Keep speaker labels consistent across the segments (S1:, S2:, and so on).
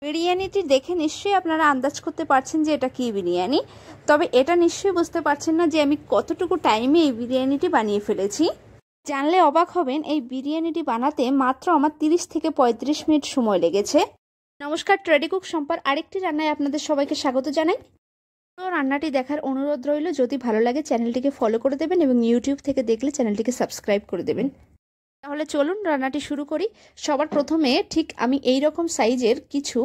S1: বিরিয়ানিটি দেখে নিশ্চয়ই আপনারা আন্দাজ করতে পারছেন যে এটা কি বিরিয়ানি। তবে এটা নিশ্চয়ই বুঝতে পারছেন না যে আমি কতটুকু টাইমে এই বিরিয়ানিটি বানিয়ে ফেলেছি। জানলে অবাক হবেন, এই বিরিয়ানিটি বানাতে মাত্র আমার 30 থেকে 35 মিনিট সময় লেগেছে। নমস্কার, ট্রেডি কুক সম্পার আরেকটি রান্নায় আপনাদের সবাইকে স্বাগত জানাই। রান্নাটি দেখার অনুরোধ রইল। যদি ভালো লাগে চ্যানেলটিকে ফলো করে দেবেন এবং ইউটিউব থেকে দেখলে চ্যানেলটিকে সাবস্ক্রাইব করে দেবেন। তাহলে চলুন রান্নাটি শুরু করি। সবার প্রথমে ঠিক আমি এই রকম সাইজের কিছু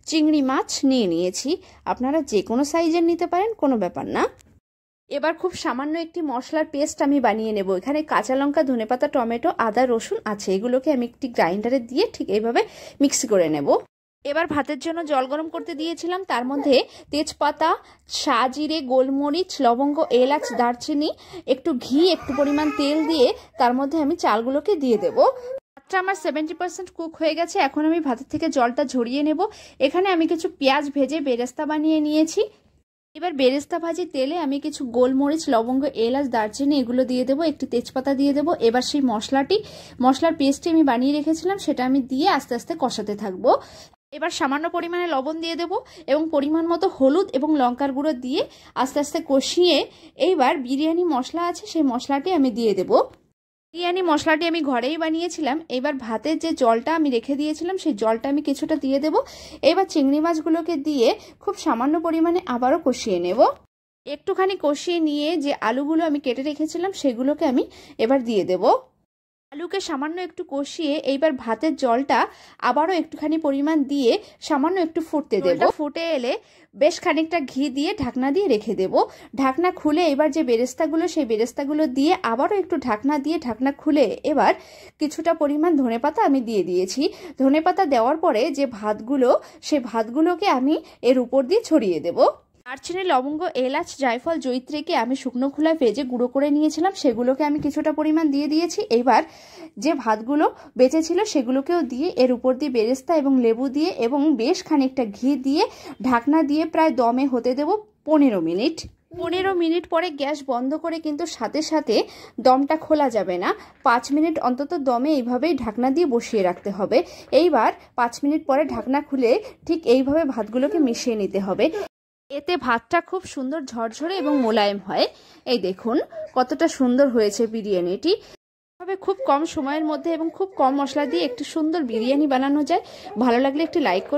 S1: চিংড়ি মাছ নিয়েছি। আপনারা যে কোনো সাইজের নিতে পারেন, কোনো ব্যাপার না। এবার খুব সামান্য একটি মশলার পেস্ট আমি বানিয়ে নেব। এখানে কাঁচা লঙ্কা, ধনেপাতা, টমেটো, আদা, রসুন আছে। এগুলোকে আমি একটি গ্রাইন্ডারে দিয়ে ঠিক এইভাবে মিক্সি করে নেব। এবার ভাতের জন্য জল গরম করতে দিয়েছিলাম। তার মধ্যে তেজপাতা, সাজিরে, গোলমরিচ, লবঙ্গ, এলাচ, দারচিনি, একটু ঘি, একটু পরিমাণ তেল দিয়ে তার মধ্যে আমি চালগুলোকে দিয়ে দেব। ভাতটা আমার 70% কুক হয়ে গেছে। এখন আমি ভাতের থেকে জলটা ঝরিয়ে নেব। এখানে আমি কিছু পেঁয়াজ ভেজে বেরেস্তা বানিয়ে নিয়েছি। এবার বেরেস্তা ভাজি তেলে আমি কিছু গোলমরিচ, লবঙ্গ, এলাচ, দারচিনি এগুলো দিয়ে দেবো, একটি তেজপাতা দিয়ে দেবো। এবার সেই মশলার পেস্টটি আমি বানিয়ে রেখেছিলাম সেটা আমি দিয়ে আস্তে আস্তে কষাতে থাকবো। এবার সামান্য পরিমাণে লবণ দিয়ে দেব এবং পরিমাণ মতো হলুদ এবং লঙ্কার গুঁড়ো দিয়ে আস্তে আস্তে কষিয়ে এইবার বিরিয়ানি মশলা আছে সেই মশলাটি আমি দিয়ে দেব। বিরিয়ানি মশলাটি আমি ঘরেই বানিয়েছিলাম। এবার ভাতের যে জলটা আমি রেখে দিয়েছিলাম সেই জলটা আমি কিছুটা দিয়ে দেব। এবার চিংড়ি মাছগুলোকে দিয়ে খুব সামান্য পরিমাণে আবারও কষিয়ে নেব। একটুখানি কষিয়ে নিয়ে যে আলুগুলো আমি কেটে রেখেছিলাম সেগুলোকে আমি এবার দিয়ে দেব। আলুকে সামান্য একটু কষিয়ে এইবার ভাতের জলটা আবারও একটুখানি পরিমাণ দিয়ে সামান্য একটু ফুটতে দেব। ফুটে এলে বেশ খানিকটা ঘি দিয়ে ঢাকনা দিয়ে রেখে দেব। ঢাকনা খুলে এবার যে বেরেস্তাগুলো সেই বেরেস্তাগুলো দিয়ে আবারও একটু ঢাকনা দিয়ে ঢাকনা খুলে এবার কিছুটা পরিমাণ ধনেপাতা আমি দিয়ে দিয়েছি। ধনেপাতা দেওয়ার পরে যে ভাতগুলো সেই ভাতগুলোকে আমি এর উপর দিয়ে ছড়িয়ে দেব। দারচিনি, লবঙ্গ, এলাচ, জায়ফল, জয়িত্রীকে আমি শুকনো খোলায় ভেজে গুঁড়ো করে নিয়েছিলাম সেগুলোকে আমি কিছুটা পরিমাণ দিয়ে দিয়েছি। এবার যে ভাতগুলো বেঁচে ছিল সেগুলোকেও দিয়ে এর উপর দিয়ে বেরেস্তা এবং লেবু দিয়ে এবং বেশ খানিকটা ঘি দিয়ে ঢাকনা দিয়ে প্রায় দমে হতে দেব 15 মিনিট। 15 মিনিট পরে গ্যাস বন্ধ করে কিন্তু সাথে সাথে দমটা খোলা যাবে না। 5 মিনিট অন্তত দমে এইভাবেই ঢাকনা দিয়ে বসিয়ে রাখতে হবে। এইবার 5 মিনিট পরে ঢাকনা খুলে ঠিক এইভাবে ভাতগুলোকে মিশিয়ে নিতে হবে। এতে ভাতটা খুব সুন্দর ঝরঝরে এবং মোলায়েম হয়। এই দেখুন কতটা সুন্দর হয়েছে বিরিয়ানিটি। তবে খুব কম সময়ের মধ্যে এবং খুব কম মশলা দিয়ে একটি সুন্দর বিরিয়ানি বানানো যায়। ভালো লাগলে একটি লাইক করুন।